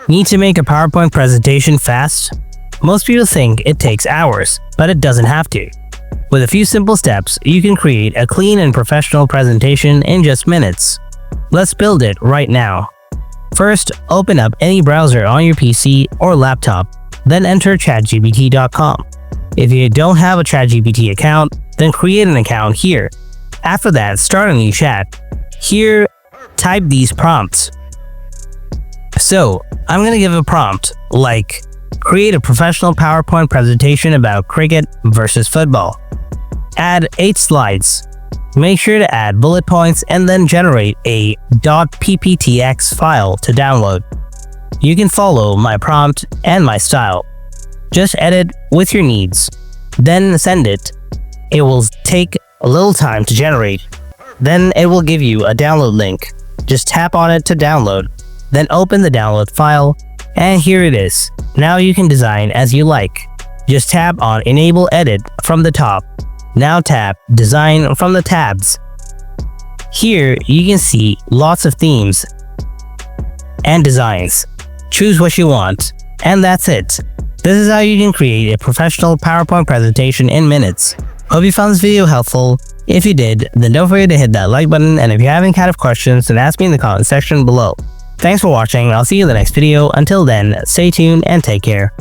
Need to make a PowerPoint presentation fast? Most people think it takes hours, but it doesn't have to. With a few simple steps, you can create a clean and professional presentation in just minutes. Let's build it right now. First, open up any browser on your PC or laptop, then enter chatgpt.com. If you don't have a ChatGPT account, then create an account here. After that, start a new chat. Here, type these prompts. So, I'm gonna give a prompt like, create a professional PowerPoint presentation about cricket versus football. Add 8 slides. Make sure to add bullet points and then generate a .pptx file to download. You can follow my prompt and my style. Just edit with your needs, then send it. It will take a little time to generate. Then it will give you a download link. Just tap on it to download, then open the download file, and here it is. Now you can design as you like. Just tap on Enable Edit from the top. Now tap Design from the tabs. Here you can see lots of themes and designs. Choose what you want, and that's it. This is how you can create a professional PowerPoint presentation in minutes. Hope you found this video helpful. If you did, then don't forget to hit that like button, and if you have any kind of questions, then ask me in the comment section below. Thanks for watching. I'll see you in the next video. Until then, stay tuned and take care.